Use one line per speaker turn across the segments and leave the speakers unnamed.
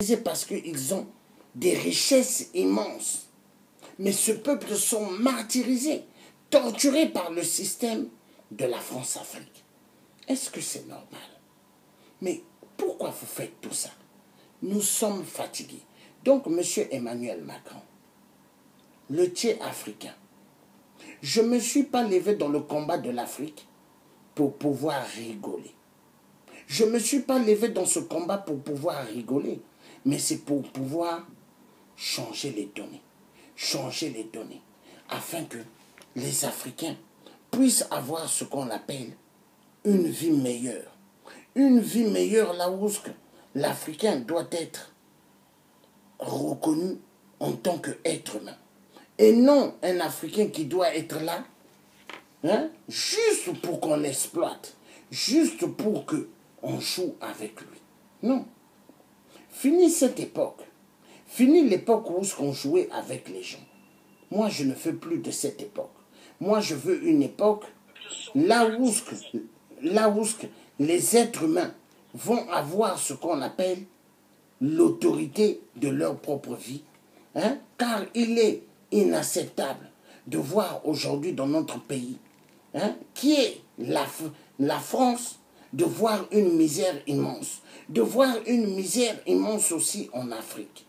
C'est parce qu'ils ont des richesses immenses. Mais ce peuple sont martyrisés, torturés par le système de la France-Afrique. Est-ce que c'est normal? Mais pourquoi vous faites tout ça? Nous sommes fatigués. Donc, M. Emmanuel Macron, le tiers africain, je ne me suis pas levé dans le combat de l'Afrique pour pouvoir rigoler. Je ne me suis pas levé dans ce combat pour pouvoir rigoler, mais c'est pour pouvoir changer les données. Changer les données, afin que les Africains puissent avoir ce qu'on appelle une vie meilleure. Une vie meilleure là où l'Africain doit être reconnu en tant qu'être humain. Et non un Africain qui doit être là, juste pour qu'on l'exploite, juste pour qu'on joue avec lui. Non. Fini cette époque. Fini l'époque où on jouait avec les gens. Moi, je ne veux plus de cette époque. Moi, je veux une époque là où les êtres humains vont avoir ce qu'on appelle l'autorité de leur propre vie. Car il est inacceptable de voir aujourd'hui dans notre pays, qui est la France, de voir une misère immense. De voir une misère immense aussi en Afrique.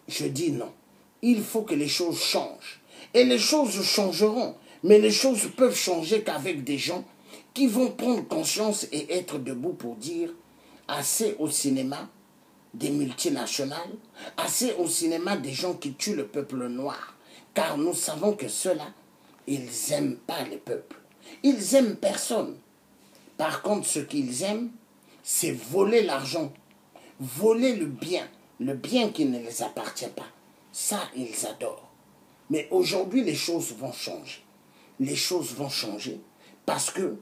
Je dis non. Il faut que les choses changent. Et les choses changeront. Mais les choses peuvent changer qu'avec des gens qui vont prendre conscience et être debout pour dire assez au cinéma des multinationales, assez au cinéma des gens qui tuent le peuple noir. Car nous savons que ceux-là, ils n'aiment pas les peuples. Ils n'aiment personne. Par contre, ce qu'ils aiment, c'est voler l'argent, voler le bien qui ne les appartient pas. Ça, ils adorent. Mais aujourd'hui, les choses vont changer. Les choses vont changer parce que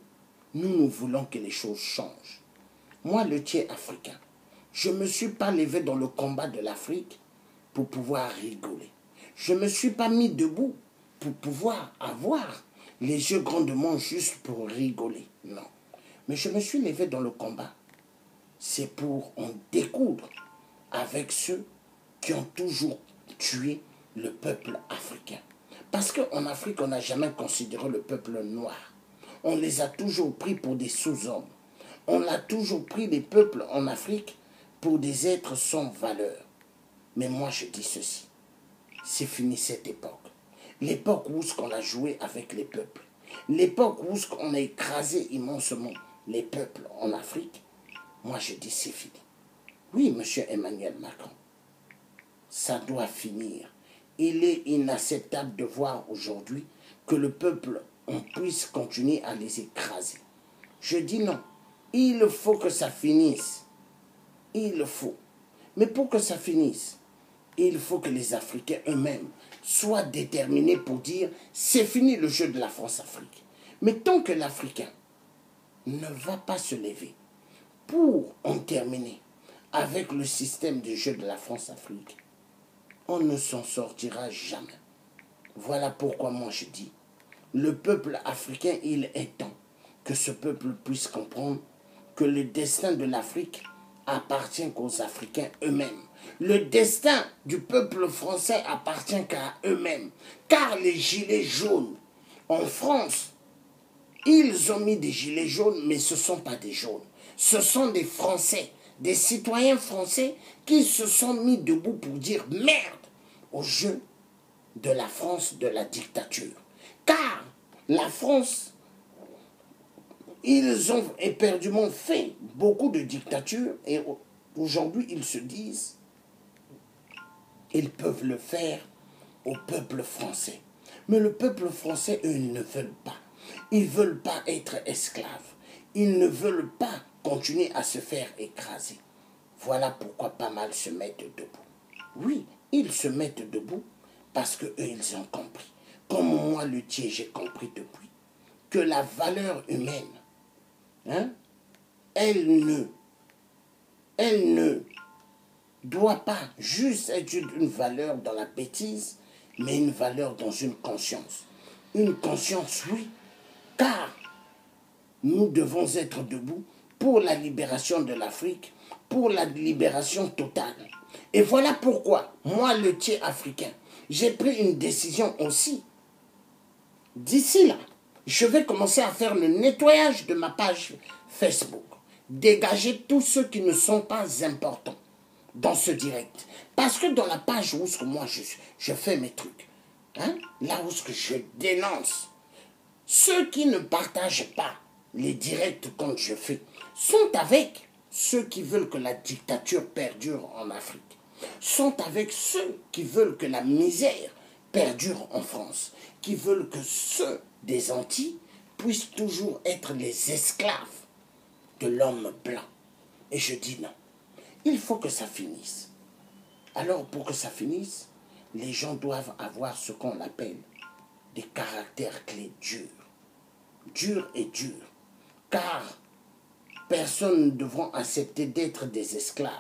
nous voulons que les choses changent. Moi, le tiers africain, je ne me suis pas levé dans le combat de l'Afrique pour pouvoir rigoler. Je ne me suis pas mis debout pour pouvoir avoir les yeux grandement juste pour rigoler. Non. Mais je me suis levé dans le combat. C'est pour en découdre avec ceux qui ont toujours tué le peuple africain. Parce qu'en Afrique, on n'a jamais considéré le peuple noir. On les a toujours pris pour des sous-hommes. On a toujours pris les peuples en Afrique pour des êtres sans valeur. Mais moi, je dis ceci. C'est fini cette époque. L'époque où on a joué avec les peuples. L'époque où on a écrasé immensement les peuples en Afrique. Moi, je dis c'est fini. Oui, M. Emmanuel Macron, ça doit finir. Il est inacceptable de voir aujourd'hui que le peuple, on puisse continuer à les écraser. Je dis non. Il faut que ça finisse. Il le faut. Mais pour que ça finisse, il faut que les Africains eux-mêmes soient déterminés pour dire c'est fini le jeu de la France-Afrique. Mais tant que l'Africain ne va pas se lever pour en terminer avec le système de jeu de la France-Afrique, on ne s'en sortira jamais. Voilà pourquoi moi je dis, le peuple africain, il est temps que ce peuple puisse comprendre que le destin de l'Afrique appartient qu'aux Africains eux-mêmes. Le destin du peuple français appartient qu'à eux-mêmes. Car les gilets jaunes, en France, ils ont mis des gilets jaunes, mais ce ne sont pas des jaunes. Ce sont des Français, des citoyens français qui se sont mis debout pour dire merde au jeu de la France de la dictature. Car la France, ils ont éperdument fait beaucoup de dictatures et aujourd'hui ils se disent ils peuvent le faire au peuple français. Mais le peuple français, eux, ils ne veulent pas. Ils ne veulent pas être esclaves. Ils ne veulent pas continuer à se faire écraser. Voilà pourquoi pas mal se mettent debout. Oui, ils se mettent debout parce qu'eux, ils ont compris. Comme moi, le tiers, j'ai compris depuis que la valeur humaine, elle ne doit pas juste être une valeur dans la bêtise, mais une valeur dans une conscience. Une conscience, oui, car nous devons être debout pour la libération de l'Afrique, pour la libération totale. Et voilà pourquoi, moi, le Thier africain, j'ai pris une décision aussi. D'ici là, je vais commencer à faire le nettoyage de ma page Facebook. Dégager tous ceux qui ne sont pas importants dans ce direct. Parce que dans la page où moi je fais mes trucs, hein, là où je dénonce, ceux qui ne partagent pas les directs comme je fais sont avec ceux qui veulent que la dictature perdure en Afrique. Sont avec ceux qui veulent que la misère perdure en France. Qui veulent que ceux des Antilles puissent toujours être les esclaves de l'homme blanc. Et je dis non. Il faut que ça finisse. Alors pour que ça finisse, les gens doivent avoir ce qu'on appelle des caractères clés durs. Durs et durs. Car personne ne devra accepter d'être des esclaves.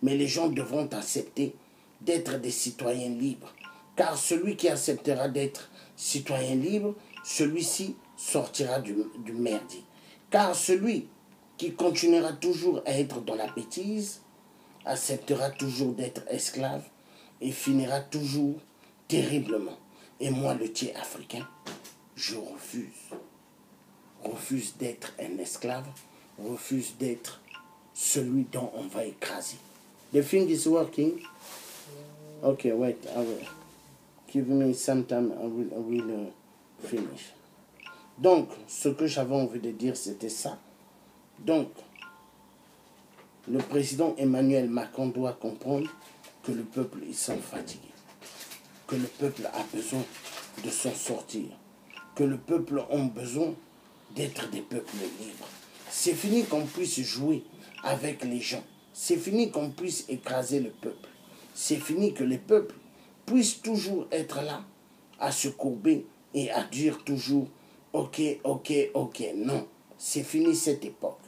Mais les gens devront accepter d'être des citoyens libres. Car celui qui acceptera d'être citoyen libre, celui-ci sortira du merdier. Car celui qui continuera toujours à être dans la bêtise, acceptera toujours d'être esclave et finira toujours terriblement. Et moi, le Thier africain, je refuse d'être un esclave, refuse d'être celui dont on va écraser. The thing is working. Okay, wait, I will. Give me some time, I will finish. Donc, ce que j'avais envie de dire, c'était ça. Donc, le président Emmanuel Macron doit comprendre que le peuple, ils sont fatigués. Que le peuple a besoin de s'en sortir. Que le peuple a besoin d'être des peuples libres. C'est fini qu'on puisse jouer avec les gens. C'est fini qu'on puisse écraser le peuple. C'est fini que les peuples puissent toujours être là, à se courber et à dire toujours « Ok, ok, ok ». Non, c'est fini cette époque.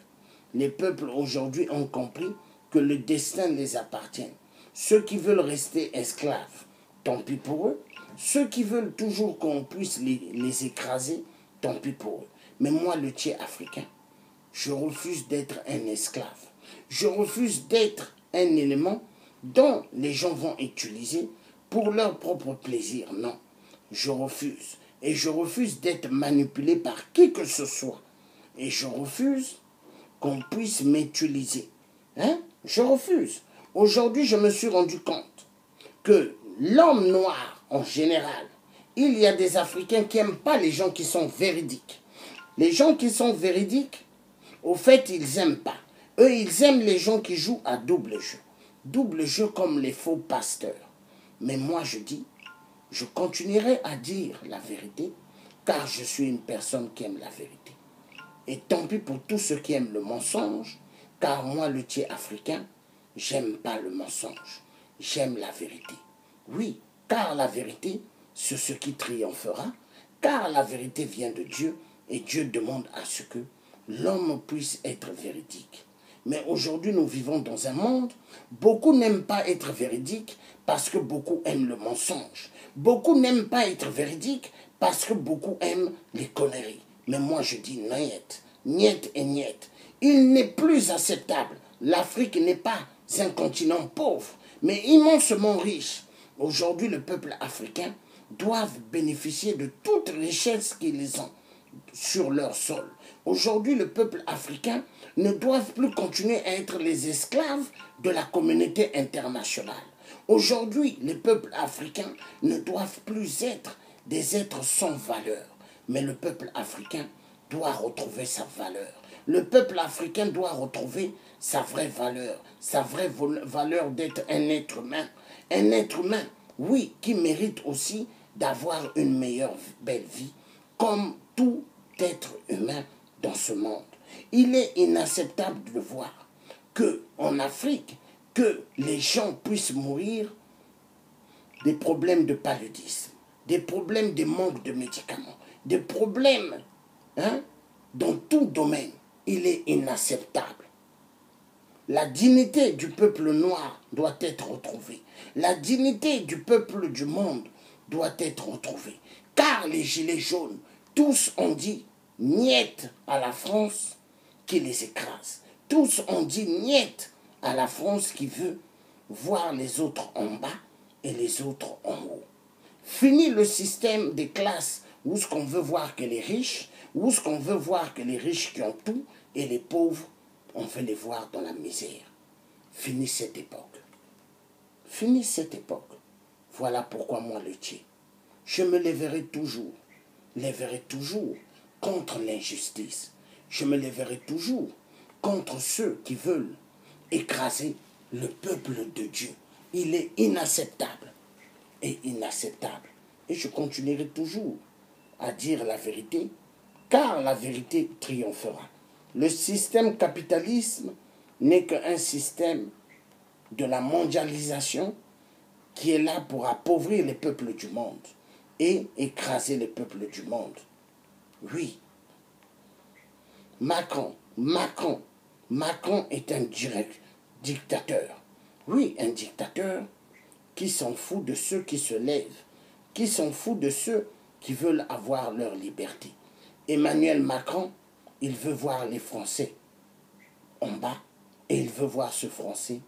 Les peuples aujourd'hui ont compris que le destin les appartient. Ceux qui veulent rester esclaves, tant pis pour eux. Ceux qui veulent toujours qu'on puisse les écraser, tant pis pour eux. Mais moi, le Thier africain, je refuse d'être un esclave. Je refuse d'être un élément dont les gens vont utiliser pour leur propre plaisir. Non, je refuse. Et je refuse d'être manipulé par qui que ce soit. Et je refuse qu'on puisse m'utiliser. Hein? Je refuse. Aujourd'hui, je me suis rendu compte que l'homme noir, en général, il y a des Africains qui n'aiment pas les gens qui sont véridiques. Les gens qui sont véridiques, au fait, ils n'aiment pas. Eux, ils aiment les gens qui jouent à double jeu. Double jeu comme les faux pasteurs. Mais moi, je dis, je continuerai à dire la vérité, car je suis une personne qui aime la vérité. Et tant pis pour tous ceux qui aiment le mensonge, car moi, le Thier africain, j'aime pas le mensonge. J'aime la vérité. Oui, car la vérité, c'est ce qui triomphera, car la vérité vient de Dieu, et Dieu demande à ce que l'homme puisse être véridique. Mais aujourd'hui, nous vivons dans un monde, beaucoup n'aiment pas être véridiques parce que beaucoup aiment le mensonge. Beaucoup n'aiment pas être véridiques parce que beaucoup aiment les conneries. Mais moi, je dis niet, niet et niet. Il n'est plus acceptable. L'Afrique n'est pas un continent pauvre, mais immensement riche. Aujourd'hui, le peuple africain doit bénéficier de toute richesse qu'ils ont sur leur sol. Aujourd'hui, le peuple africain ne doit plus continuer à être les esclaves de la communauté internationale. Aujourd'hui, les peuples africains ne doivent plus être des êtres sans valeur. Mais le peuple africain doit retrouver sa valeur. Le peuple africain doit retrouver sa vraie valeur d'être un être humain. Un être humain, oui, qui mérite aussi d'avoir une meilleure, belle vie, comme tout être humain dans ce monde. Il est inacceptable de voir qu'en Afrique, que les gens puissent mourir des problèmes de paludisme, des problèmes de manque de médicaments, des problèmes dans tout domaine. Il est inacceptable. La dignité du peuple noir doit être retrouvée. La dignité du peuple du monde doit être retrouvée. Car les gilets jaunes, tous ont dit niet à la France qui les écrase. Tous ont dit niet à la France qui veut voir les autres en bas et les autres en haut. Fini le système des classes où ce qu'on veut voir que les riches, où ce qu'on veut voir que les riches qui ont tout et les pauvres, on veut les voir dans la misère. Fini cette époque. Fini cette époque. Voilà pourquoi moi le Tché, je me lèverai toujours contre l'injustice. Je me lèverai toujours contre ceux qui veulent écraser le peuple de Dieu. Il est inacceptable et inacceptable. Et je continuerai toujours à dire la vérité, car la vérité triomphera. Le système capitalisme n'est qu'un système de la mondialisation qui est là pour appauvrir les peuples du monde et écraser les peuples du monde. Oui, Macron est un dictateur. Oui, un dictateur qui s'en fout de ceux qui se lèvent, qui s'en fout de ceux qui veulent avoir leur liberté. Emmanuel Macron, il veut voir les Français en bas et il veut voir ce Français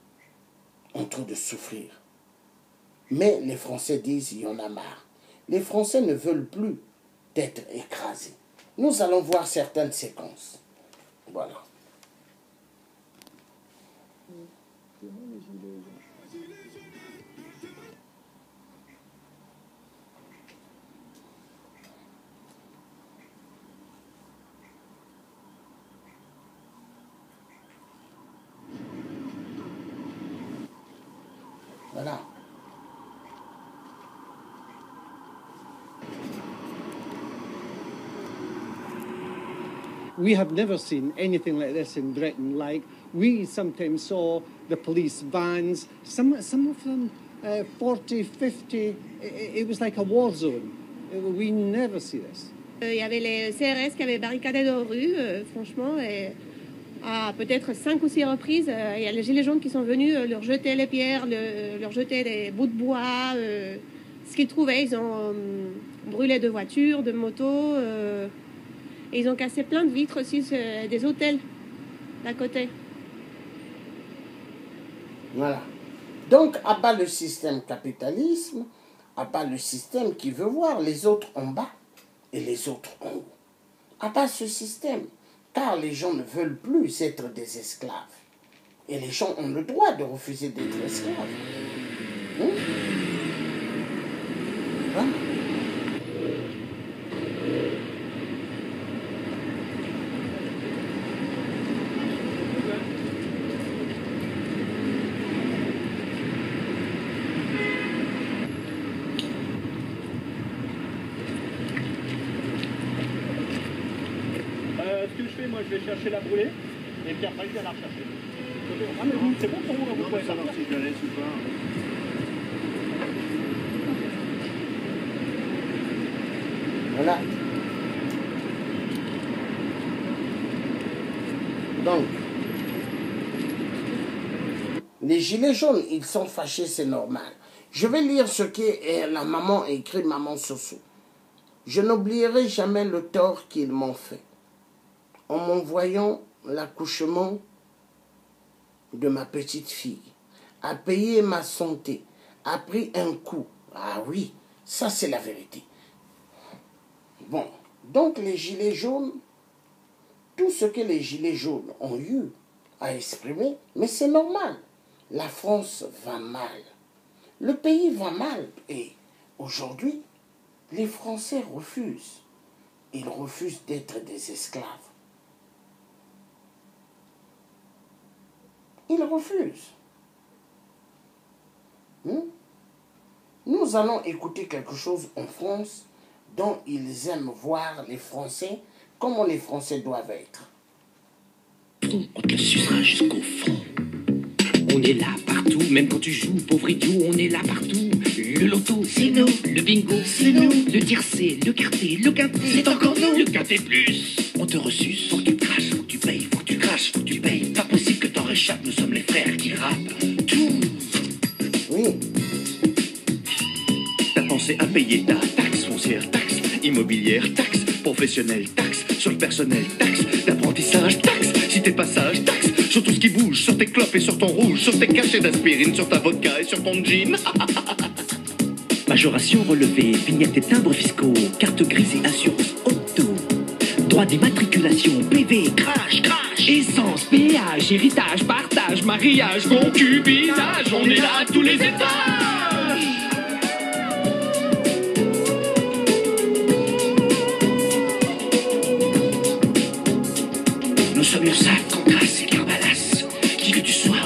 en train de souffrir. Mais les Français disent, il y en a marre. Les Français ne veulent plus être écrasés. Nous allons voir certaines séquences. Voilà. Voilà.
We have never seen anything like this in Britain. Like, we sometimes saw the police vans, some of them 40, 50, it was like a war zone. We never see this.
Il y avait les CRS qui avaient barricadé nos rues, franchement, et à peut-être 5 ou 6 reprises, il y a les gilets jaunes qui sont venus leur jeter les pierres, leur jeter des bouts de bois, ce qu'ils trouvaient. Ils ont brûlé de voitures, de motos, et ils ont cassé plein de vitres aussi des hôtels d'à côté.
Voilà. Donc, à bas le système capitalisme, à bas le système qui veut voir les autres en bas et les autres en haut. À bas ce système, car les gens ne veulent plus être des esclaves. Et les gens ont le droit de refuser d'être esclaves. Voilà.
Ce que je fais, moi, je vais chercher la brûlée, et puis après, je viens la rechercher. Ah, mais vous, c'est bon pour vous, là, vous pouvez savoir si je la laisse ou pas.
Voilà. Donc, les gilets jaunes, ils sont fâchés, c'est normal. Je vais lire ce que la maman a écrit, maman Soso. Je n'oublierai jamais le tort qu'ils m'ont fait. En m'envoyant l'accouchement de ma petite fille, a payé ma santé, a pris un coup. Ah oui, ça c'est la vérité. Bon, donc les gilets jaunes, tout ce que les gilets jaunes ont eu à exprimer, mais c'est normal. La France va mal. Le pays va mal. Et aujourd'hui, les Français refusent. Ils refusent d'être des esclaves. Ils refusent. Nous allons écouter quelque chose en France dont ils aiment voir les Français, comment les Français doivent être.
On te sucera jusqu'au fond. On est là partout, même quand tu joues, pauvre idiot, on est là partout. Le loto, c'est nous. Le bingo, c'est nous. Le tiercé, le quartier, le quintet, c'est encore nous. Le quintet plus. On te ressuce, faut que tu craches, faut que tu payes, faut que tu craches, faut que tu payes. Pas possible que t'en réchappes, nous sommes les frères qui rappent. Tout.
Oui.
T'as pensé à payer ta taxe foncière, taxe immobilière, taxe professionnelle, taxe sur le personnel, taxe d'apprentissage, taxe si t'es pas sage, taxe
sur tout ce qui bouge, sur tes clopes et sur ton rouge, sur tes cachets d'aspirine, sur ta vodka et sur ton jean.
Majoration relevée, vignettes et timbres fiscaux, carte grise et assurance auto. Droit d'immatriculation, PV, crash, essence, péage, héritage, partage, mariage, concubinage, on est là à tous les étages. Nous sommes URSAF, Contras et Carbalas. Qui que tu sois,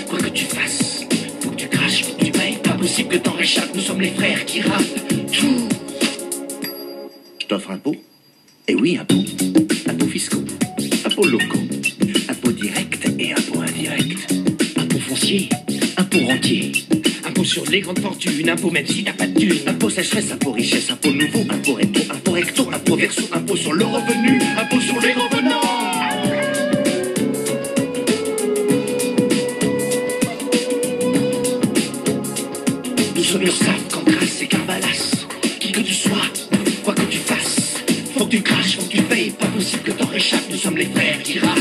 quoi que tu fasses, faut que tu craches, faut que tu payes, pas possible que t'en réchappes, nous sommes les frères qui rappent tout. Je t'offre un pot. Eh oui, impôts. Impôts fiscaux, impôts locaux, impôts directs et impôts indirects, impôts fonciers, impôts rentiers, impôts sur les grandes fortunes, impôts même si t'as pas de thunes, impôts sécheresse, impôts richesse, impôts nouveaux, impôts rétro, impôts recto, impôts verso, impôts sur le revenu, impôts sur les revenants. Nous sommes URSAF, Contras et Carbalas, qui que tu sois, quoi que tu fasses. Faut que tu craches, faut que tu payes, pas possible que t'en réchappes, nous sommes les frères qui rappent.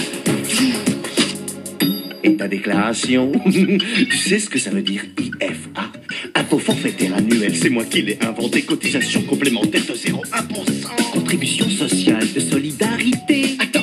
Et ta déclaration, tu sais ce que ça veut dire IFA? Impôt forfaitaire annuel, c'est moi qui l'ai inventé, cotisation complémentaire de 0,1%. Contribution sociale de solidarité. Attends,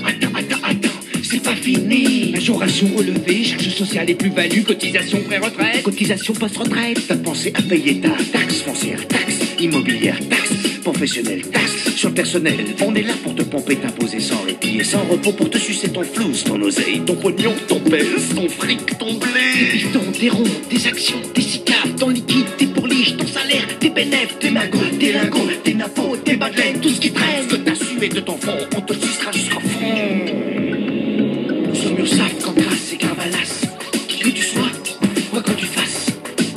c'est pas fini. Majoration relevée, charge sociale et plus-value, cotisation pré-retraite, cotisation post-retraite. T'as pensé à payer ta taxe foncière, taxe immobilière, taxe professionnelle, taxe sur le personnel. On est là pour te pomper, t'imposer sans répit et sans repos, pour te sucer ton flouze, ton oseille, ton pognon, ton pèse, ton fric, ton blé. Tes bidons, tes ronds, tes actions, tes cicaves, ton liquide, tes pourliches, ton salaire, tes bénéfices, tes magots, tes lingots, tes nappos, tes bas de laine, tout ce qui traîne. Ce que t'as sué de ton fond, on te sucera jusqu'au fond. Nous sommes URSAF, Contras et Carbalas. Qui que tu sois, quoi que tu fasses,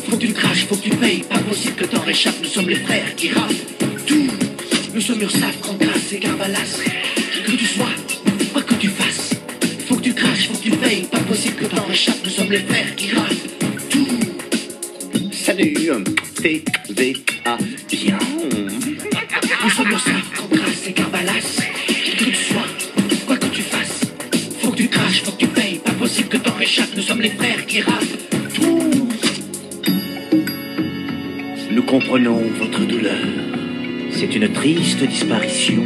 faut que tu craches, faut que tu payes, pas possible que t'en réchappes, nous sommes les frères qui rappent tout. Nous sommes URSAF, Contras et Carbalas. Qui que tu sois, quoi que tu fasses, faut que tu craches, faut que tu payes, pas possible que t'en réchappes, nous sommes les frères qui rappent tout. Salut, TVA, bien. Nous sommes URSAF, Contras et Carbalas. Qui que tu sois, quoi que tu fasses, faut que tu craches, faut que tu payes, pas possible que t'en réchappes, nous sommes les frères qui rappent tout. Nous comprenons votre douleur. C'est une triste disparition.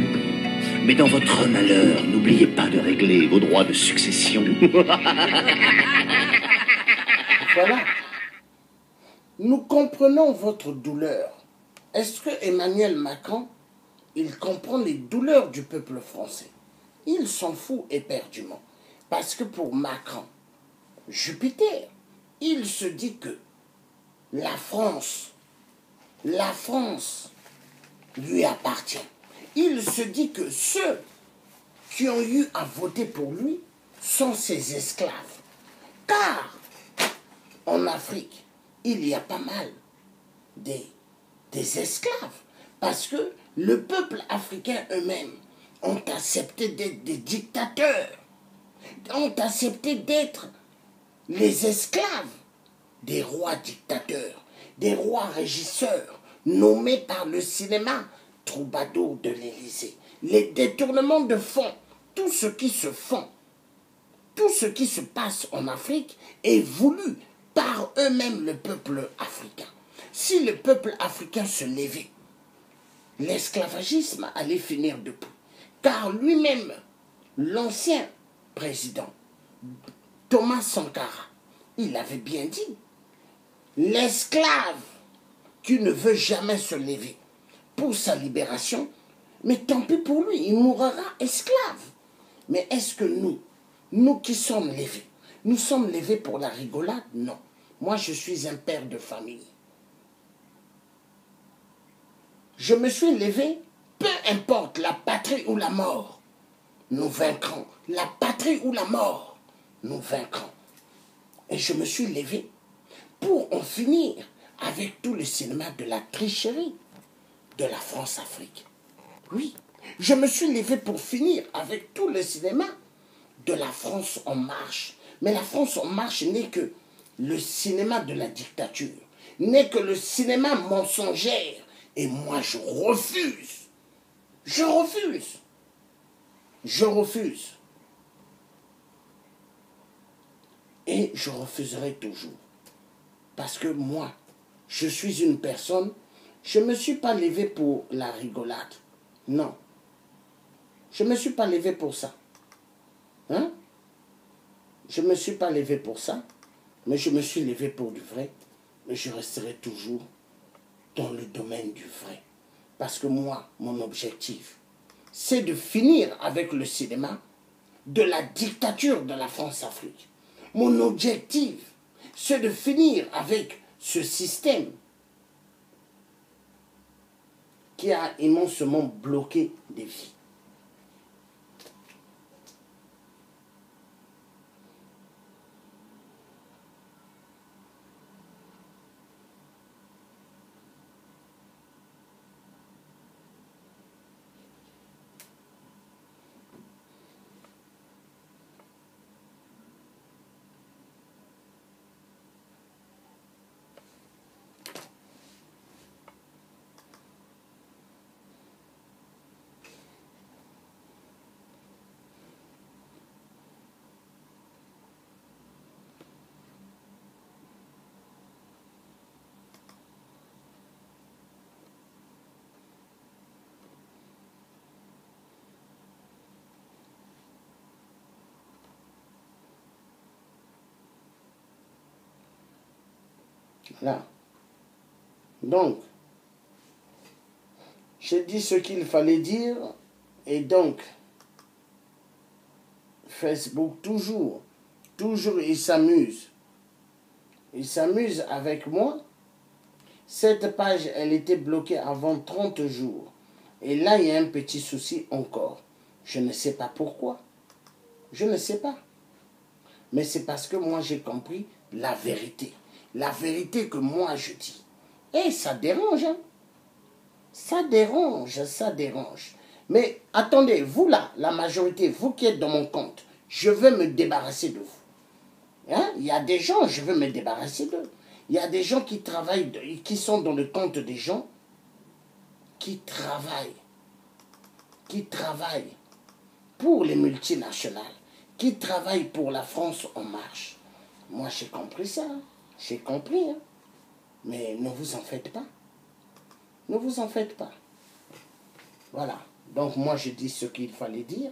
Mais dans votre malheur, n'oubliez pas de régler vos droits de succession.
Voilà. Nous comprenons votre douleur. Est-ce que Emmanuel Macron, il comprend les douleurs du peuple français? Il s'en fout éperdument. Parce que pour Macron, Jupiter, il se dit que la France lui appartient. Il se dit que ceux qui ont eu à voter pour lui sont ses esclaves. Car en Afrique, il y a pas mal des esclaves. Parce que le peuple africain eux-mêmes ont accepté d'être des dictateurs, ont accepté d'être les esclaves des rois dictateurs, des rois régisseurs, nommés par le cinéma troubadour de l'Élysée. Les détournements de fonds, tout ce qui se font, tout ce qui se passe en Afrique est voulu par eux-mêmes le peuple africain. Si le peuple africain se levait, l'esclavagisme allait finir debout. Car lui-même, l'ancien président, Thomas Sankara, il avait bien dit, l'esclave qui ne veut jamais se lever pour sa libération, mais tant pis pour lui, il mourra esclave. Mais est-ce que nous qui sommes levés, nous sommes levés pour la rigolade? Non. Moi, je suis un père de famille. Je me suis levé, peu importe la patrie ou la mort, nous vaincrons. La patrie ou la mort, nous vaincrons. Et je me suis levé pour en finir avec tout le cinéma de la tricherie de la France-Afrique. Oui, je me suis levé pour finir avec tout le cinéma de la France en marche. Mais la France en marche n'est que le cinéma de la dictature, n'est que le cinéma mensongère. Et moi, je refuse. Je refuse. Je refuse. Et je refuserai toujours. Parce que moi, je suis une personne, je ne me suis pas levé pour la rigolade. Non. Je ne me suis pas levé pour ça. Hein? Je ne me suis pas levé pour ça, mais je me suis levé pour du vrai. Et je resterai toujours dans le domaine du vrai. Parce que moi, mon objectif, c'est de finir avec le cinéma de la dictature de la France-Afrique. Mon objectif, c'est de finir avec ce système qui a immensément bloqué des vies. Voilà. Donc, j'ai dit ce qu'il fallait dire, et donc, Facebook, toujours, il s'amuse. Il s'amuse avec moi. Cette page, elle était bloquée avant 30 jours. Et là, il y a un petit souci encore. Je ne sais pas pourquoi. Je ne sais pas. Mais c'est parce que moi, j'ai compris la vérité. La vérité que moi, je dis. Et ça dérange, hein? Ça dérange, ça dérange. Mais attendez, vous là, la majorité, vous qui êtes dans mon compte, je veux me débarrasser de vous. Hein? Il y a des gens, je veux me débarrasser d'eux. Il y a des gens qui travaillent, qui sont dans le compte des gens, qui travaillent pour les multinationales, qui travaillent pour la France en marche. Moi, j'ai compris ça, hein? J'ai compris, hein? Mais ne vous en faites pas. Ne vous en faites pas. Voilà. Donc, moi, je dis ce qu'il fallait dire.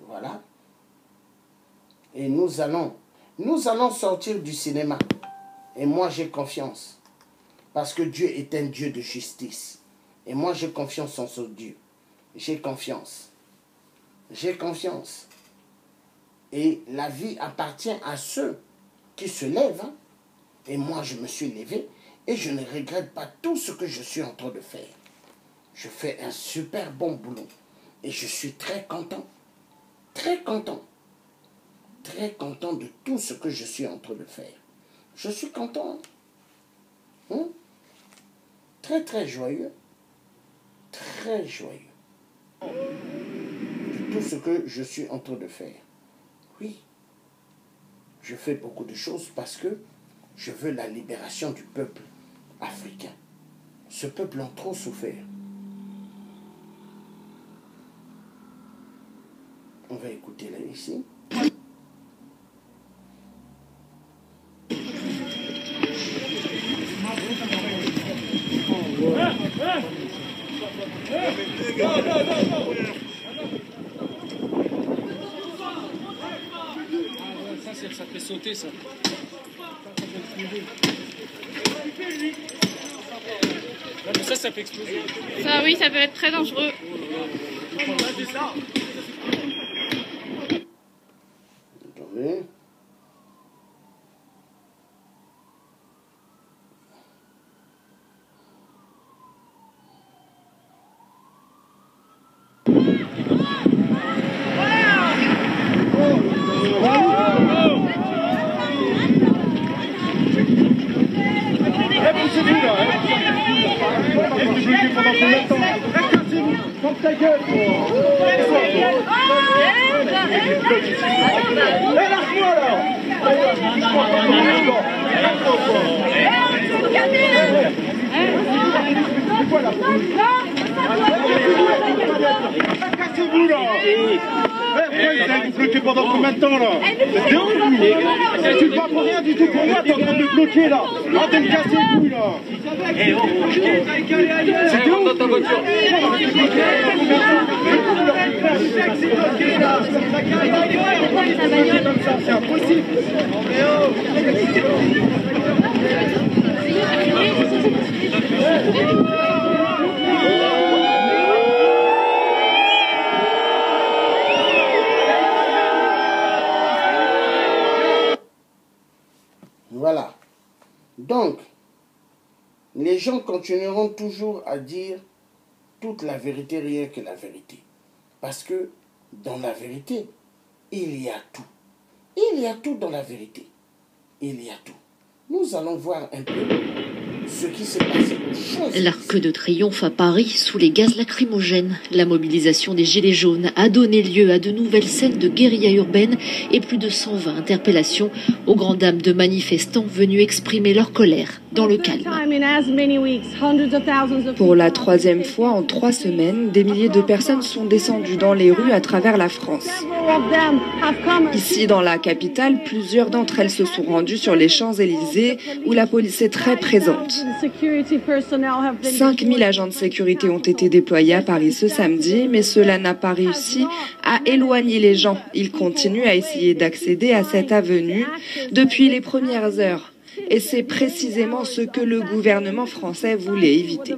Voilà. Et nous allons sortir du cinéma. Et moi, j'ai confiance. Parce que Dieu est un Dieu de justice. Et moi, j'ai confiance en ce Dieu. J'ai confiance. J'ai confiance. Et la vie appartient à ceux qui se lèvent. Hein? Et moi, je me suis levé. Et je ne regrette pas tout ce que je suis en train de faire. Je fais un super bon boulot. Et je suis très content. Très content. Très content de tout ce que je suis en train de faire. Je suis content. Hein? Très, très joyeux. Très joyeux. De tout ce que je suis en train de faire. Oui. Je fais beaucoup de choses parce que je veux la libération du peuple africain. Ce peuple a trop souffert. On va écouter là ici.
Ça fait sauter ça. Non, mais ça peut exploser.
Ça, oui, ça peut être très dangereux.
Attendez.
Ferme ta gueule, lâche-moi là. C'est quoi là? Cassez-vous là. Vous allez vous bloquer pendant combien de temps là? C'est ouf. Tu ne vas pour rien du tout pour moi, t'es en train de me bloquer là. Ah, t'es me casser les couilles là. C'est ouf. Dans ta voiture. C'est impossible.
Voilà. Donc, les gens continueront toujours à dire toute la vérité, rien que la vérité. Parce que dans la vérité, il y a tout. Il y a tout dans la vérité. Il y a tout. Nous allons voir un peu ce qui s'est passé aux Champs-Élysées.
L'Arc de Triomphe à Paris sous les gaz lacrymogènes. La mobilisation des Gilets jaunes a donné lieu à de nouvelles scènes de guérilla urbaine et plus de 120 interpellations aux grandes dames de manifestants venus exprimer leur colère dans le calme.
Pour la troisième fois en 3 semaines, des milliers de personnes sont descendues dans les rues à travers la France. Ici, dans la capitale, plusieurs d'entre elles se sont rendues sur les Champs-Élysées où la police est très présente. 5000 agents de sécurité ont été déployés à Paris ce samedi, mais cela n'a pas réussi à éloigner les gens. Ils continuent à essayer d'accéder à cette avenue depuis les premières heures. Et c'est précisément ce que le gouvernement français voulait éviter.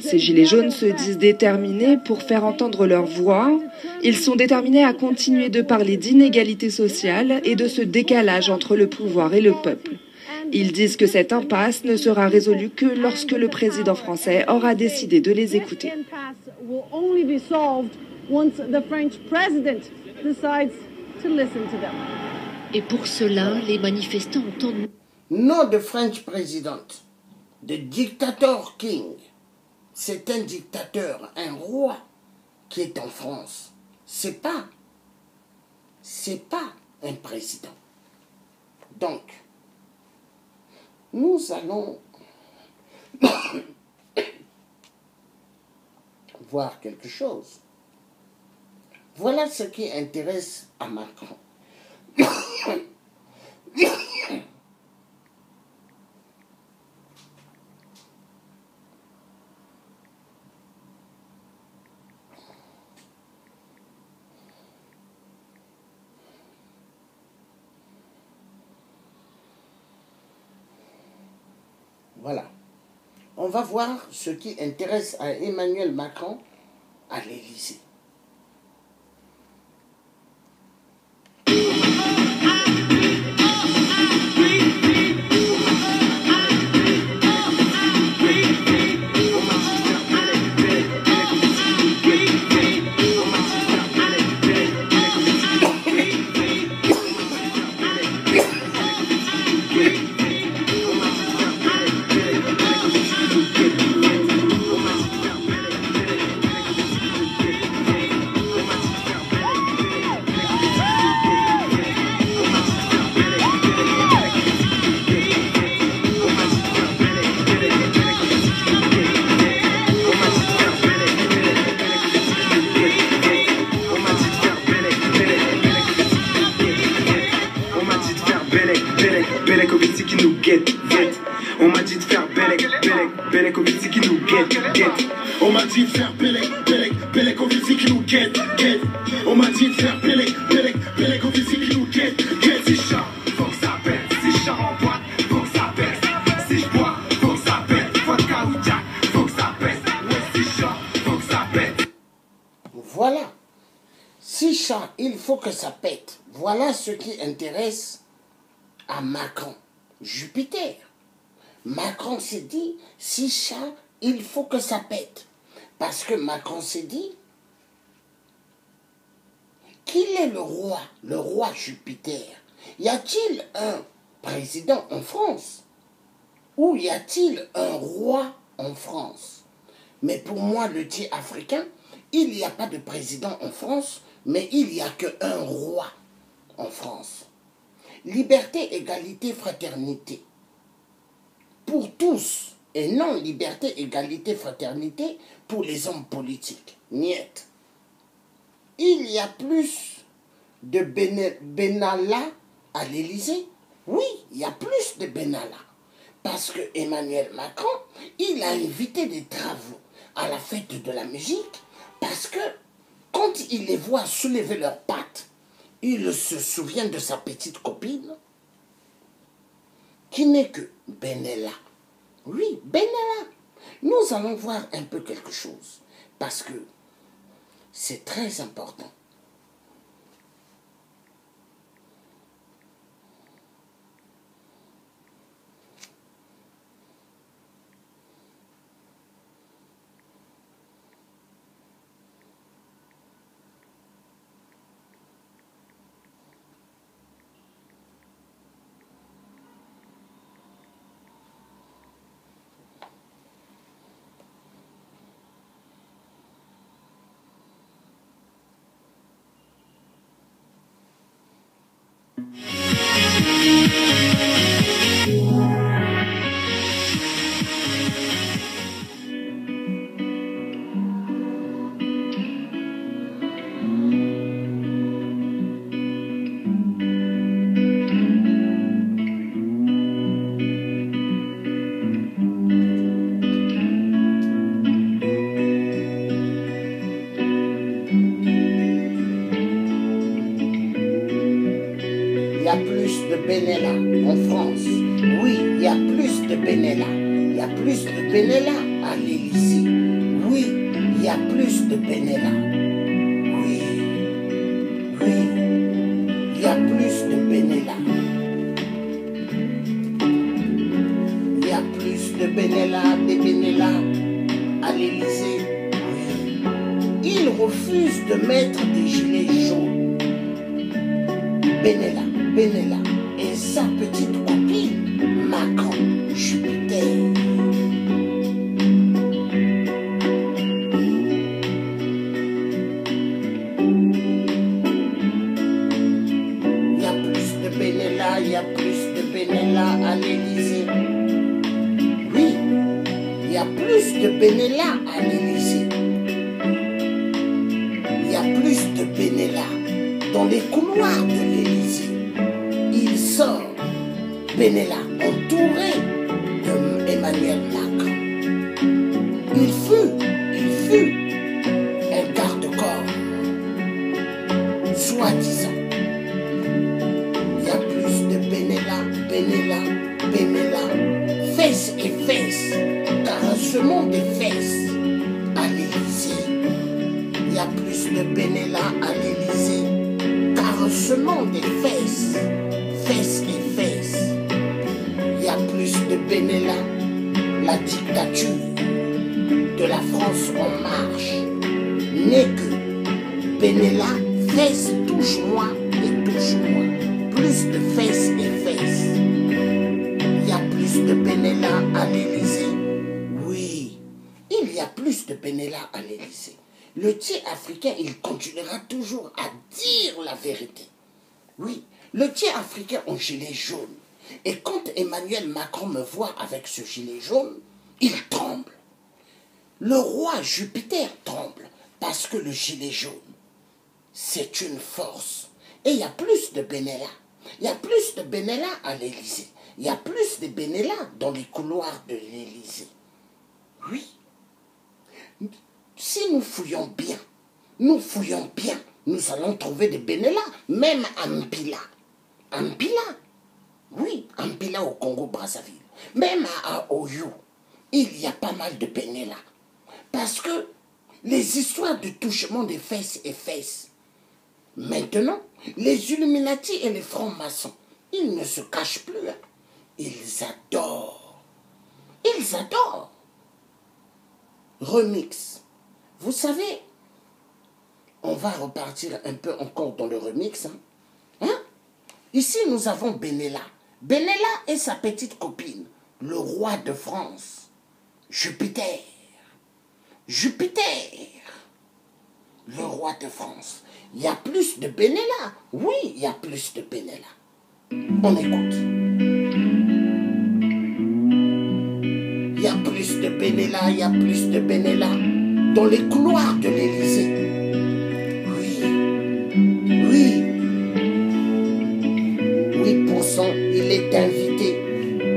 Ces gilets jaunes se disent déterminés pour faire entendre leur voix. Ils sont déterminés à continuer de parler d'inégalité sociale et de ce décalage entre le pouvoir et le peuple. Ils disent que cette impasse ne sera résolue que lorsque le président français aura décidé de les écouter.
Et pour cela, les manifestants entendent...
Not the French president, the dictator king. C'est un dictateur, un roi qui est en France. C'est pas un président. Donc, nous allons voir quelque chose. Voilà ce qui intéresse à Macron. Voilà. On va voir ce qui intéresse à Emmanuel Macron à l'Élysée.
On m'a dit de faire Belek, Belek, au Vici qui nous guette. On m'a dit de faire Belek, Belek, au Vici qui nous guette. On m'a dit de faire Belek, Belek, au Vici qui nous guette. Si chat, faut que ça pète. Si chat en boîte, faut que ça pète. Si je bois, faut que ça pète. Vodka ou Jack, faut que ça pète. Ouais, si chat, faut que ça pète.
Voilà. Si chat, il faut que ça pète. Voilà ce qui intéresse à Macron. Jupiter. Macron s'est dit, si chat, il faut que ça pète. Parce que Macron s'est dit, qui est le roi Jupiter? Y a-t-il un président en France? Ou y a-t-il un roi en France? Mais pour moi, le dit africain, il n'y a pas de président en France, mais il n'y a qu'un roi en France. Liberté, égalité, fraternité. Pour tous, Et non liberté, égalité, fraternité pour les hommes politiques. Niet. Il y a plus de Benalla à l'Élysée. Oui, il y a plus de Benalla. Parce que Emmanuel Macron, il a invité des travaux à la fête de la musique. Parce que quand il les voit soulever leurs pattes, il se souvient de sa petite copine, qui n'est que Benalla. Oui, Benalla. Nous allons voir un peu quelque chose. Parce que c'est très important. Benalla en France. Oui, il y a plus de Benalla. Il y a plus de Benalla à l'Élysée. Oui, il y a plus de Benalla. Oui, oui, il y a plus de Benalla. Il y a plus de Benalla à l'Élysée. Oui. Ils refusent de mettre des gilets jaunes. Benalla. Et sa petite copine, Macron, Jupiter. Il y a plus de Benalla à l'Élysée. Oui, il y a plus de Benalla à l'Élysée. Il y a plus de Benalla dans les couloirs de l'Élysée. Il sort Benalla entouré d'Emmanuel Macron. Il fut un garde-corps, soi-disant. Il y a plus de Benalla, fesses et fesses, caressement des fesses à l'Élysée. Il y a plus de Benalla à l'Élysée, caressement des fesses. Fesses et fesses. Il y a plus de Benalla, la dictature de la France en marche n'est que Benalla, fesses, touche-moi et touche-moi. Plus de fesses et fesses. Il y a plus de Benalla à l'Élysée. Oui, il y a plus de Benalla à l'Élysée. Le Thiers africain, il continuera toujours à dire la vérité. Oui. Le Thiers africain en gilet jaune. Et quand Emmanuel Macron me voit avec ce gilet jaune, il tremble. Le roi Jupiter tremble parce que le gilet jaune, c'est une force. Et il y a plus de Benalla. Il y a plus de Benalla à l'Élysée. Il y a plus de Benalla dans les couloirs de l'Élysée. Oui. Si nous fouillons bien, nous allons trouver des Benalla, même à Mpila. Mpila, oui, Mpila au Congo-Brazzaville. Même à Oyo, il y a pas mal de Benalla. Parce que les histoires de touchement des fesses et fesses, maintenant, les Illuminati et les francs-maçons, ils ne se cachent plus. Ils adorent. Ils adorent. Remix. Vous savez, on va repartir un peu encore dans le remix. Hein? Ici, nous avons Benalla. Benalla et sa petite copine, le roi de France, Jupiter. Jupiter, le roi de France. Il y a plus de Benalla. Oui, il y a plus de Benalla. On écoute. Il y a plus de Benella, il y a plus de Benella dans les couloirs de l'Élysée. Oui. 8%, il est invité.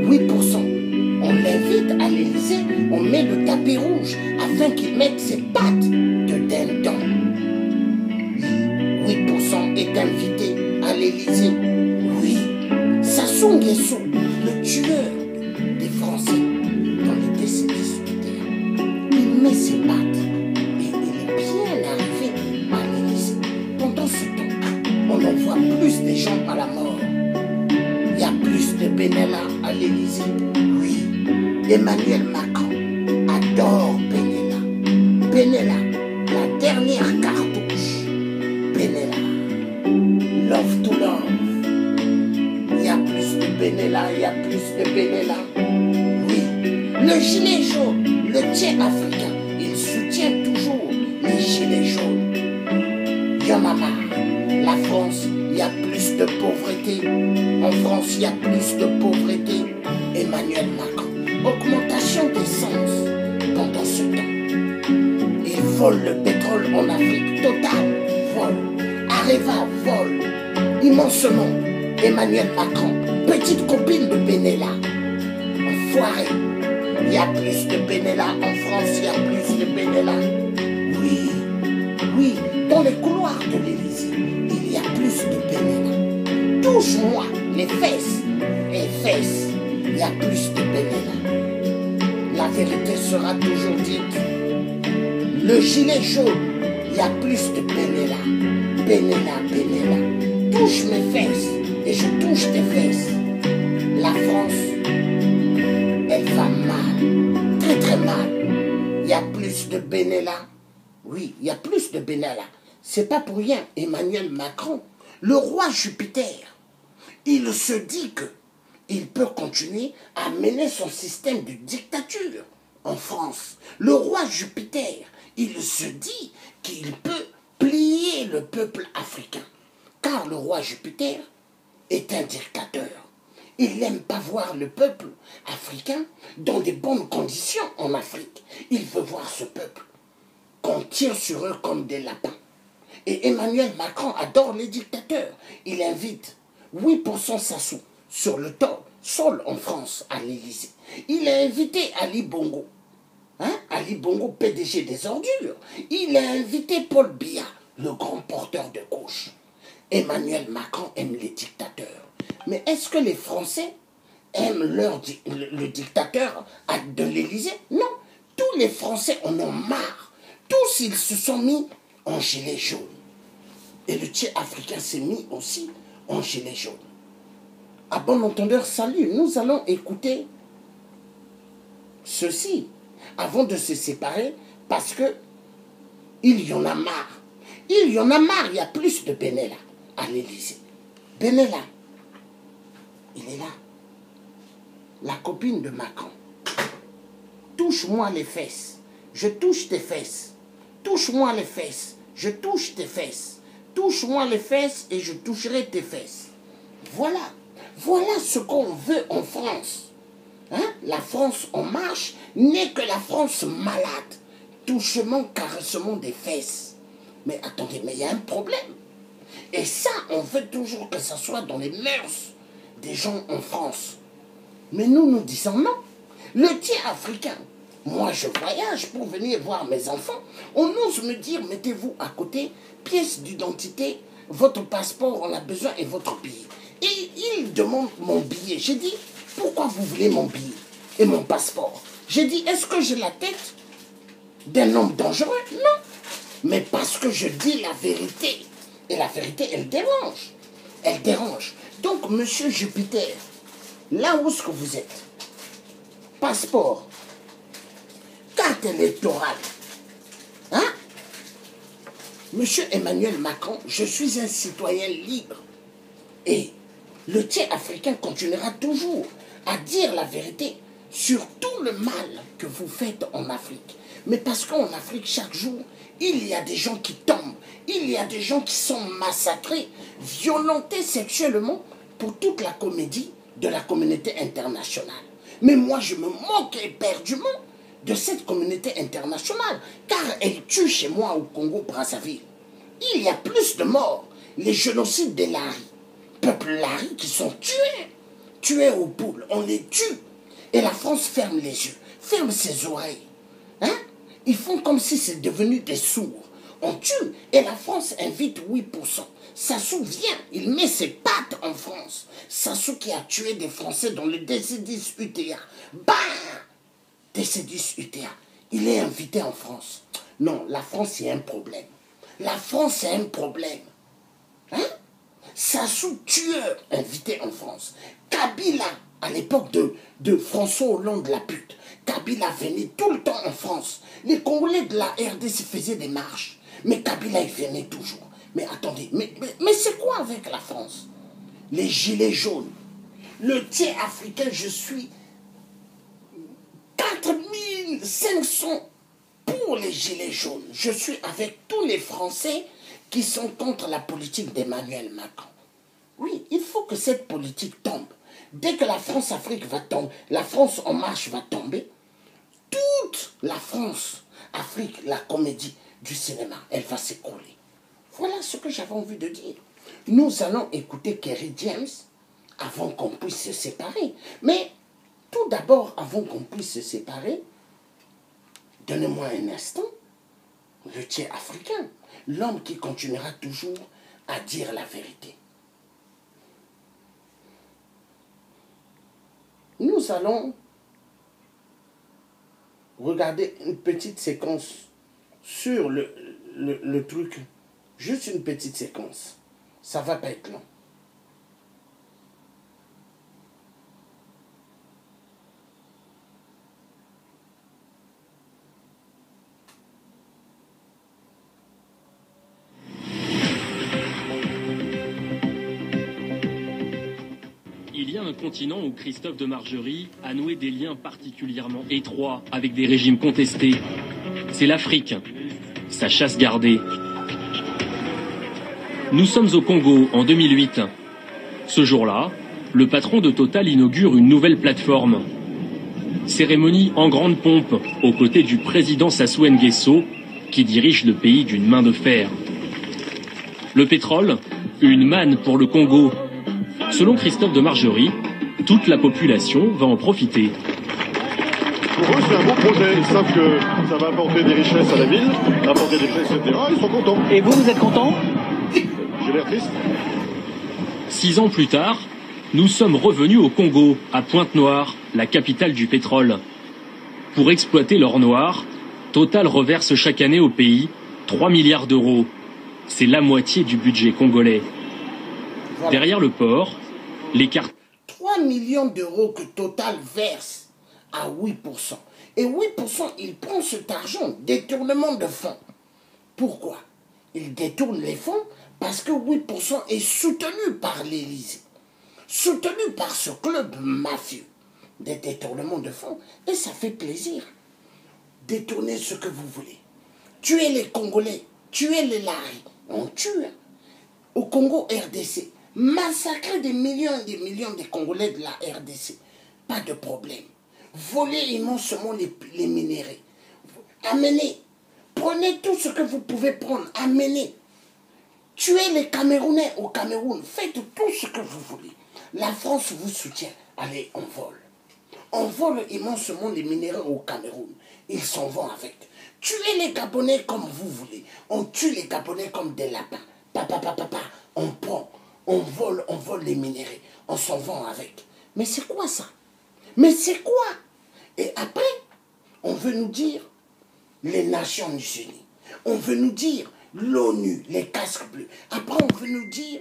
8%. On l'invite à l'Élysée, on met le tapis rouge afin qu'il mette ses pattes de dindon. 8% est invité à l'Élysée. Oui. Sassou Nguesso, le tueur des Français dans les décennies solitaires, il met ses pattes et il est bien arrivé à l'Élysée. Pendant ce temps, on envoie plus de gens à la mort. Il y a plus de Benella à l'Élysée. Oui. Emmanuel Macron adore Benella. Benella, la dernière cartouche. Benella. Love to love. Il y a plus de Benella, il y a plus de Benella. Oui. Le gilet jaune, le tien africain, il soutient toujours les gilets jaunes. Il y en a marre. La France, il y a plus de pauvreté. En France, il y a plus de pauvreté. Emmanuel Macron. Augmentation d'essence pendant ce temps. Il vole le pétrole en Afrique. Total, vole. Areva, vole. Immensement. Emmanuel Macron, petite copine de Benella. Enfoiré. Il y a plus de Benella en France, il y a plus de Benella. Oui, dans les couloirs de l'Élysée, il y a plus de Benella. Touche-moi les fesses, il y a plus de Benella. La vérité sera toujours dite. Le gilet jaune, il y a plus de Benella. Benella. Touche mes fesses et je touche tes fesses. La France, elle va mal, très très mal. Il y a plus de Benella. Oui, il y a plus de Benella. C'est pas pour rien, Emmanuel Macron, le roi Jupiter, il se dit que il peut continuer à mener son système de dictature en France. Le roi Jupiter, il se dit qu'il peut plier le peuple africain. Car le roi Jupiter est un dictateur. Il n'aime pas voir le peuple africain dans des bonnes conditions en Afrique. Il veut voir ce peuple qu'on tire sur eux comme des lapins. Et Emmanuel Macron adore les dictateurs. Il invite 8% Sassou sur le sol en France, à l'Élysée. Il a invité Ali Bongo. Ali Bongo, PDG des ordures. Il a invité Paul Biya, le grand porteur de gauche. Emmanuel Macron aime les dictateurs. Mais est-ce que les Français aiment le dictateur de l'Élysée? Non. Tous les Français en ont marre. Tous, ils se sont mis en gilet jaune. Et le tiers africain s'est mis aussi en gilet jaune. À bon entendeur, salut. Nous allons écouter ceci avant de se séparer parce que il y en a marre. Il y en a marre. Il y a plus de Benella à l'Élysée. Benella, il est là. La copine de Macron. Touche-moi les fesses. Je touche tes fesses. Touche-moi les fesses. Je touche tes fesses. Touche-moi les fesses et je toucherai tes fesses. Voilà. Voilà ce qu'on veut en France. La France en marche n'est que la France malade. Touchement, caressement des fesses. Mais attendez, mais il y a un problème. Et ça, on veut toujours que ça soit dans les mœurs des gens en France. Mais nous disons non. Le tiers africain, moi je voyage pour venir voir mes enfants. On ose me dire, mettez-vous à côté, pièce d'identité, votre passeport, on a besoin, et votre billet. Et il demande mon billet. J'ai dit, pourquoi vous voulez mon billet et mon passeport? J'ai dit, est-ce que j'ai la tête d'un homme dangereux? Non. Mais parce que je dis la vérité. Et la vérité, elle dérange. Elle dérange. Donc, monsieur Jupiter, là où est-ce que vous êtes? Passeport, carte électorale. Monsieur Emmanuel Macron, je suis un citoyen libre. Et le tiers africain continuera toujours à dire la vérité sur tout le mal que vous faites en Afrique. Mais parce qu'en Afrique, chaque jour, il y a des gens qui tombent. Il y a des gens qui sont massacrés, violentés sexuellement pour toute la comédie de la communauté internationale. Mais moi, je me moque éperdument de cette communauté internationale, car elle tue chez moi au Congo-Brazzaville. Il y a plus de morts. Les génocides des Lari, peuple Lari qui sont tués aux poules, on les tue. Et la France ferme les yeux, ferme ses oreilles. Hein? Ils font comme si c'est devenu des sourds. On tue et la France invite 8%. Sassou vient, il met ses pattes en France. Sassou qui a tué des Français dans le DC-10 UTA. Bah! DC-10 UTA. Il est invité en France. Non, la France, c'est un problème. La France, c'est un problème. Hein? Sassou, tueur, invité en France. Kabila, à l'époque de François Hollande, la pute. Kabila venait tout le temps en France. Les Congolais de la RDC faisaient des marches. Mais Kabila, il venait toujours. Mais attendez, mais c'est quoi avec la France? Les gilets jaunes. Le tiers africain, je suis 4500 pour les gilets jaunes. Je suis avec tous les Français qui sont contre la politique d'Emmanuel Macron. Oui, il faut que cette politique tombe. Dès que la France-Afrique va tomber, la France en marche va tomber, toute la France-Afrique, la comédie du cinéma, elle va s'écrouler. Voilà ce que j'avais envie de dire. Nous allons écouter Kerry James avant qu'on puisse se séparer. Mais tout d'abord, avant qu'on puisse se séparer, donnez-moi un instant, le tiers africain, l'homme qui continuera toujours à dire la vérité. Nous allons regarder une petite séquence sur le truc. Juste une petite séquence. Ça va pas être long.
Il y a un continent où Christophe de Margerie a noué des liens particulièrement étroits avec des régimes contestés. C'est l'Afrique, sa chasse gardée. Nous sommes au Congo en 2008. Ce jour-là, le patron de Total inaugure une nouvelle plateforme. Cérémonie en grande pompe aux côtés du président Sassou Nguesso qui dirige le pays d'une main de fer. Le pétrole, une manne pour le Congo. Selon Christophe de Margerie, toute la population va en profiter.
Pour eux, c'est un bon projet. Ils savent que ça va apporter des richesses à la ville, apporter des prêts, etc. Ils sont contents.
Et vous, vous êtes contents?
J'ai l'air triste.
6 ans plus tard, nous sommes revenus au Congo, à Pointe-Noire, la capitale du pétrole. Pour exploiter l'or noir, Total reverse chaque année au pays 3 milliards d'euros. C'est la moitié du budget congolais. Voilà. Derrière le port, les cartes...
3 millions d'euros que Total verse à 8%. Et 8%, il prend cet argent, détournement de fonds. Pourquoi? Il détourne les fonds parce que 8% est soutenu par l'Élysée. Soutenu par ce club mafieux des détournements de fonds. Et ça fait plaisir. Détournez ce que vous voulez. Tuez les Congolais, tuez les Lari. On tue. Au Congo RDC, massacrer des millions et des millions de Congolais de la RDC. Pas de problème. Voler immensement les minéraux. Amenez. Prenez tout ce que vous pouvez prendre. Amenez. Tuez les Camerounais au Cameroun. Faites tout ce que vous voulez. La France vous soutient. Allez, on vole. On vole immensement les minéraux au Cameroun. Ils s'en vont avec. Tuez les Gabonais comme vous voulez. On tue les Gabonais comme des lapins. Papa, on prend. On vole les minéraux. On s'en va avec. Mais c'est quoi ça? Mais c'est quoi? Et après, on veut nous dire les Nations Unies. On veut nous dire l'ONU, les casques bleus. Après, on veut nous dire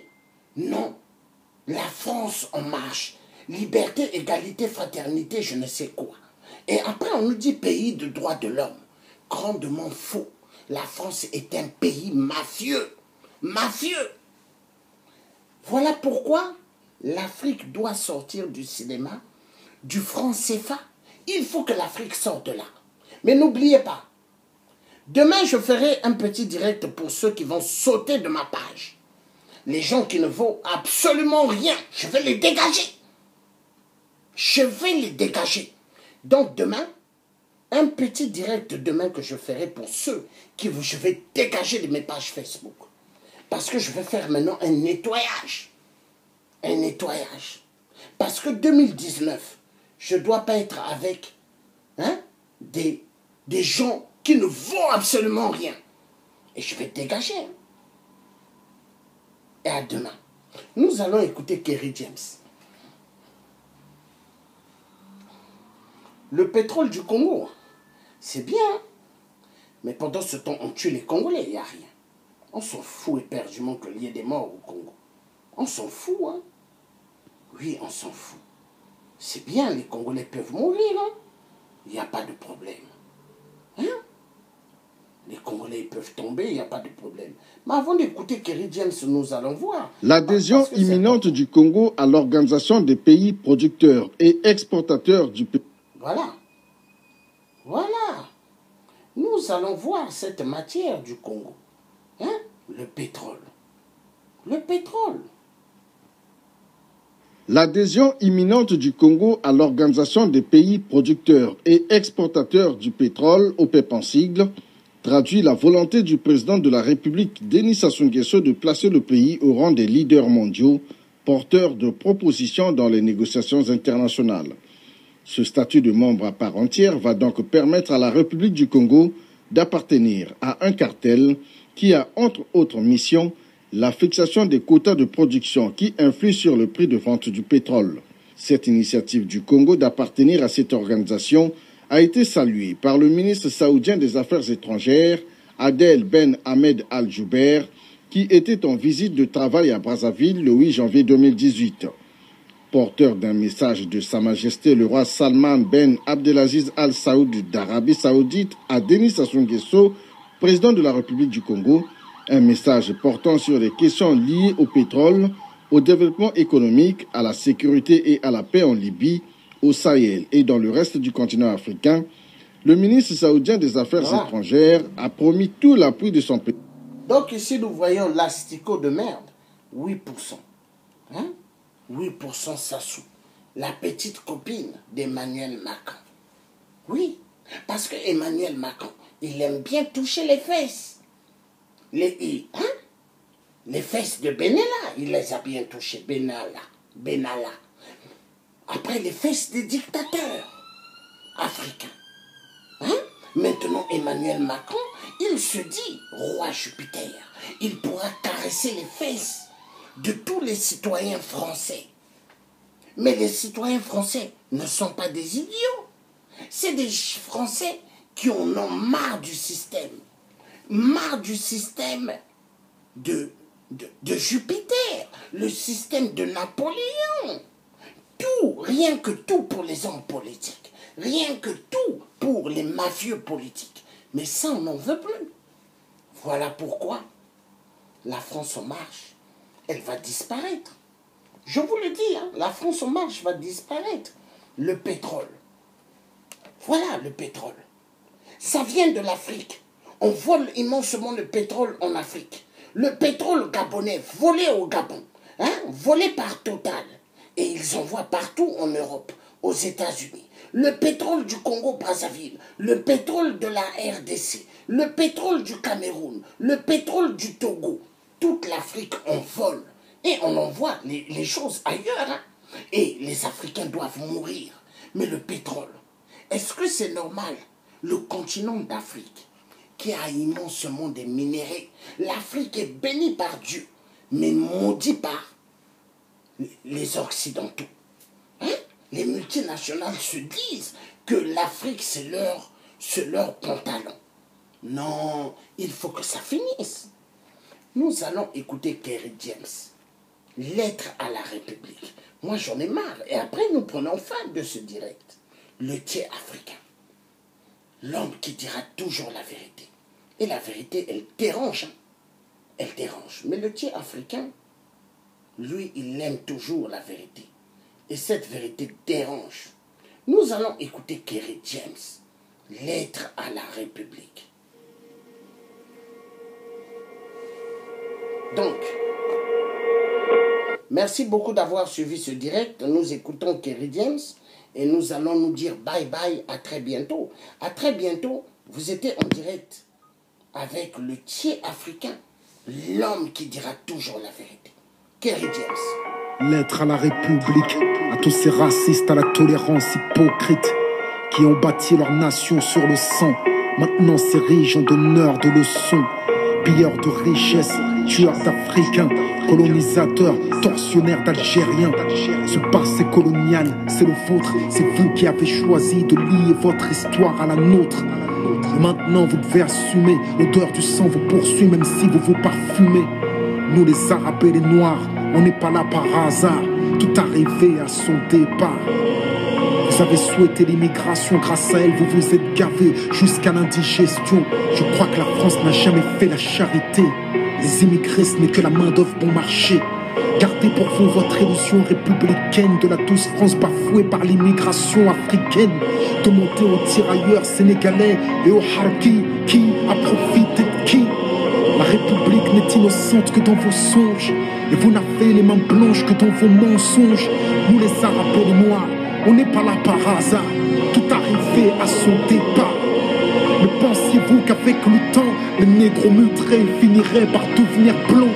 non, la France en marche. Liberté, égalité, fraternité, je ne sais quoi. Et après, on nous dit pays de droits de l'homme. Grandement faux. La France est un pays mafieux. Mafieux. Voilà pourquoi l'Afrique doit sortir du cinéma, du franc CFA. Il faut que l'Afrique sorte de là. Mais n'oubliez pas, demain je ferai un petit direct pour ceux qui vont sauter de ma page. Les gens qui ne vaut absolument rien, je vais les dégager. Je vais les dégager. Donc demain, un petit direct demain que je ferai pour ceux qui je vais dégager de mes pages Facebook. Parce que je vais faire maintenant un nettoyage. Un nettoyage. Parce que 2019, je ne dois pas être avec des gens qui ne vaut absolument rien. Et je vais dégager. Et à demain. Nous allons écouter Kerry James. Le pétrole du Congo, c'est bien. Mais pendant ce temps, on tue les Congolais, il n'y a rien. On s'en fout éperdument qu'il y ait des morts au Congo. On s'en fout, hein. Oui, on s'en fout. C'est bien, les Congolais peuvent mourir, hein. Il n'y a pas de problème. Hein? Les Congolais peuvent tomber, il n'y a pas de problème. Mais avant d'écouter Kerry James, nous allons voir.
L'adhésion imminente du Congo à l'Organisation des pays producteurs et exportateurs du pays.
Voilà. Voilà. Nous allons voir cette matière du Congo. Hein? Le pétrole. Le pétrole.
L'adhésion imminente du Congo à l'Organisation des pays producteurs et exportateurs du pétrole, OPEP en sigle, traduit la volonté du président de la République, Denis Sassou Nguesso, de placer le pays au rang des leaders mondiaux, porteurs de propositions dans les négociations internationales. Ce statut de membre à part entière va donc permettre à la République du Congo d'appartenir à un cartel qui a, entre autres missions, la fixation des quotas de production qui influent sur le prix de vente du pétrole. Cette initiative du Congo d'appartenir à cette organisation a été saluée par le ministre saoudien des Affaires étrangères, Adel Ben Ahmed Al-Jouber, qui était en visite de travail à Brazzaville le 8 janvier 2018. Porteur d'un message de Sa Majesté le roi Salman Ben Abdelaziz Al Saoud d'Arabie Saoudite à Denis Sassou Nguesso, président de la République du Congo, un message portant sur les questions liées au pétrole, au développement économique, à la sécurité et à la paix en Libye, au Sahel et dans le reste du continent africain. Le ministre saoudien des Affaires étrangères a promis tout l'appui de son pays.
Donc ici, nous voyons l'asticot de merde, 8%. Hein? 8% Sassou, la petite copine d'Emmanuel Macron. Oui, parce que Emmanuel Macron, il aime bien toucher les fesses. Les fesses de Benalla, il les a bien touchées, Benalla. Après, les fesses des dictateurs africains. Hein? Maintenant, Emmanuel Macron, il se dit roi Jupiter. Il pourra caresser les fesses de tous les citoyens français. Mais les citoyens français ne sont pas des idiots. C'est des Français qui en ont marre du système. Marre du système de Jupiter, le système de Napoléon. Tout, rien que tout pour les hommes politiques. Rien que tout pour les mafieux politiques. Mais ça, on n'en veut plus. Voilà pourquoi la France en marche, elle va disparaître. Je vous le dis, hein, la France en marche va disparaître. Le pétrole. Voilà le pétrole. Ça vient de l'Afrique. On vole immensément le pétrole en Afrique. Le pétrole gabonais volé au Gabon, hein, volé par Total. Et ils envoient partout en Europe, aux États-Unis. Le pétrole du Congo-Brazzaville, le pétrole de la RDC, le pétrole du Cameroun, le pétrole du Togo. Toute l'Afrique en vole. Et on envoie les choses ailleurs. Hein. Et les Africains doivent mourir. Mais le pétrole, est-ce que c'est normal? Le continent d'Afrique, qui a immensément des minéraux. L'Afrique est bénie par Dieu, mais maudit par les Occidentaux. Hein? Les multinationales se disent que l'Afrique, c'est leur pantalon. Non, il faut que ça finisse. Nous allons écouter Kerry James. Lettre à la République. Moi, j'en ai marre. Et après, nous prenons fin de ce direct. Le tiers africain. L'homme qui dira toujours la vérité. Et la vérité, elle dérange. Hein? Elle dérange. Mais le tiers africain, lui, il aime toujours la vérité. Et cette vérité dérange. Nous allons écouter Kerry James. Lettre à la République. Donc, merci beaucoup d'avoir suivi ce direct. Nous écoutons Kerry James et nous allons nous dire bye bye, à très bientôt. À très bientôt, vous étiez en direct avec le Thier africain, l'homme qui dira toujours la vérité. Kerry James.
Lettre à la République, à tous ces racistes à la tolérance hypocrite qui ont bâti leur nation sur le sang, maintenant s'érigent en donneurs de leçons, pilleurs de richesses, tueurs d'Africains, colonisateurs, tortionnaires d'Algériens. Ce passé colonial, c'est le vôtre, c'est vous qui avez choisi de lier votre histoire à la nôtre. Et maintenant vous devez assumer, l'odeur du sang vous poursuit même si vous vous parfumez. Nous les Arabes et les Noirs, on n'est pas là par hasard, tout arrivé à son départ. Vous avez souhaité l'immigration, grâce à elle vous vous êtes gavé jusqu'à l'indigestion. Je crois que la France n'a jamais fait la charité. Les immigrés ce n'est que la main d'œuvre bon marché. Gardez pour vous votre illusion républicaine de la douce France bafouée par l'immigration africaine. De monter aux tirailleurs sénégalais et aux harkis qui a profité de qui? La République n'est innocente que dans vos songes, et vous n'avez les mains blanches que dans vos mensonges. Nous les Arabes et les Noirs, on n'est pas là par hasard, tout arrivé à son départ. Mais pensiez-vous qu'avec le temps, les négros mutrés finiraient par devenir blancs?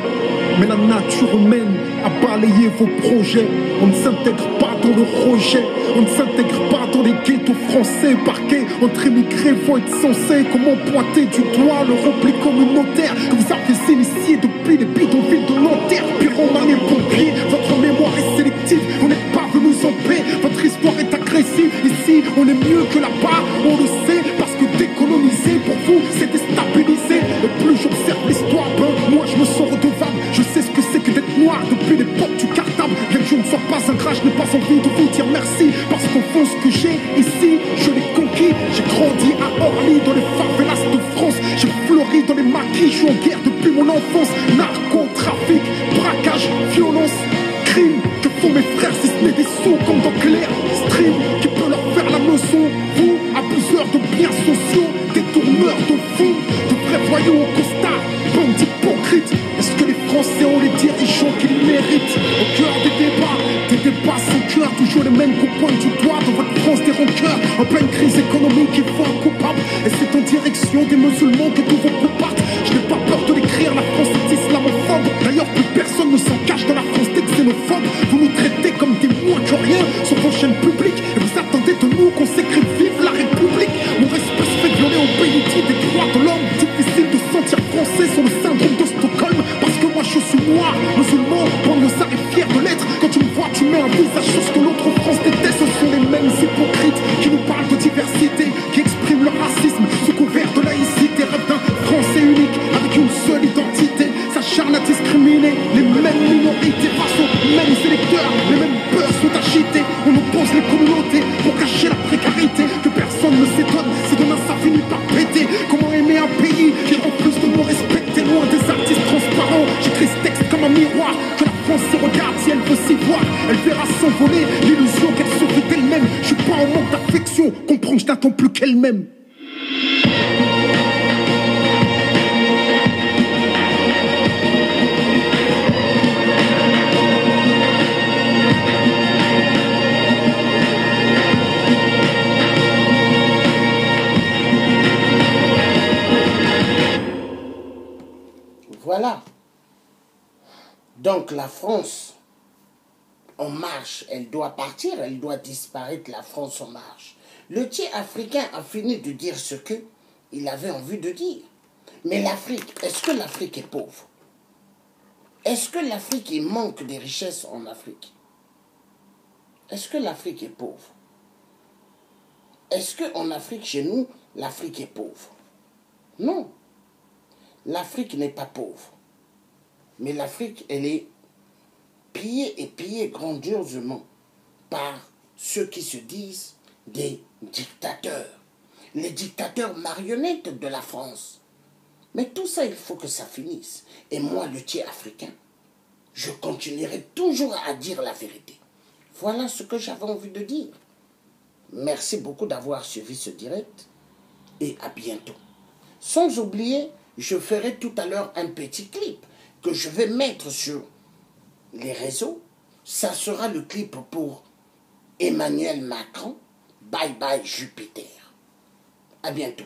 Mais la nature humaine a balayé vos projets. On ne s'intègre pas dans le rejet, on ne s'intègre pas dans les ghettos français. Parqués entre immigrés vont être censés. Comment pointer du doigt le repli communautaire que vous avez initié depuis les bidonvilles de Nanterre? Pyromanes et pompiers, votre mémoire est sélective, on n'est pas venus en paix, votre histoire est agressive. Ici on est mieux que là-bas, on le sait, parce que décoloniser pour vous c'est déstabiliser. Et plus j'observe l'histoire, moi je me sens redevable. Je sais ce que c'est que d'être noir depuis l'époque du cartable. Bien que je ne sois pas ingrat, je n'ai pas envie de vous dire merci, parce qu'au fond ce que j'ai ici, je l'ai conquis. J'ai grandi à Orly, dans les favelas de France. J'ai fleuri dans les maquis, je suis en guerre depuis mon enfance. Narcotrafic, braquage, violence, crime. Que font mes frères si ce n'est des sous comme dans Clair Stream? Qui peut leur faire la leçon? Vous, abuseurs de biens sociaux, détourneurs de fous, de vrais voyous au costard, bande d'hypocrites. Est-ce que les Français ont les dirigeants qu'ils méritent? Au cœur des débats sans cœur, toujours les mêmes qu'on pointe du doigt dans votre France des rancœurs. En pleine crise économique, il faut un coupable, et c'est en direction des musulmans que tous vos coups partent. Je n'ai pas peur de l'écrire, la France est islamophobe. D'ailleurs, plus personne ne s'en cache dans la France des xénophobes. Vous nous traitez comme des moins que rien sur vos chaînes publiques, et vous attendez de nous qu'on s'écrive vive la République. Mon respect se fait violer au pays des droits de l'homme. Difficile de sentir français sur le syndrome de Stockholm, parce que moi je suis noir, musulman, banlieusard et fier de l'être. Quand tu me vois, tu mets un visage sur ce que l'autre France déteste. Ce sont les mêmes hypocrites qui nous parlent de diversité, qui expriment leur racisme sous couvert de laïcité. Rêve d'un français unique avec une seule identité, s'acharne à discriminer les mêmes minorités face aux mêmes électeurs. Les mêmes peurs sont agités, on oppose les communautés pour cacher la précarité. Que personne ne s'étonne si demain ça finit par péter. Comment aimer un pays qui rend plus de nous respecter, loin des artistes transparents? J'écris ce texte comme un miroir, que la France se regarde si elle veut s'y voir. Elle verra s'envoler l'illusion qu'elle se fait elle-même. Je suis pas en manque d'affection, comprends que je n'attends plus qu'elle-même.
Voilà. Donc la France en marche, elle doit partir, elle doit disparaître, la France en marche. Le Thier africain a fini de dire ce qu'il avait envie de dire. Mais l'Afrique, est-ce que l'Afrique est pauvre? Est-ce que l'Afrique, il manque des richesses en Afrique? Est-ce que l'Afrique est pauvre? Est-ce qu'en Afrique, chez nous, l'Afrique est pauvre? Non. L'Afrique n'est pas pauvre. Mais l'Afrique, elle est pillée et pillée grandiosement par ceux qui se disent des dictateurs. Les dictateurs marionnettes de la France. Mais tout ça, il faut que ça finisse. Et moi, le Thier africain, je continuerai toujours à dire la vérité. Voilà ce que j'avais envie de dire. Merci beaucoup d'avoir suivi ce direct. Et à bientôt. Sans oublier, je ferai tout à l'heure un petit clip que je vais mettre sur les réseaux. Ça sera le clip pour Emmanuel Macron. Bye bye Jupiter. À bientôt.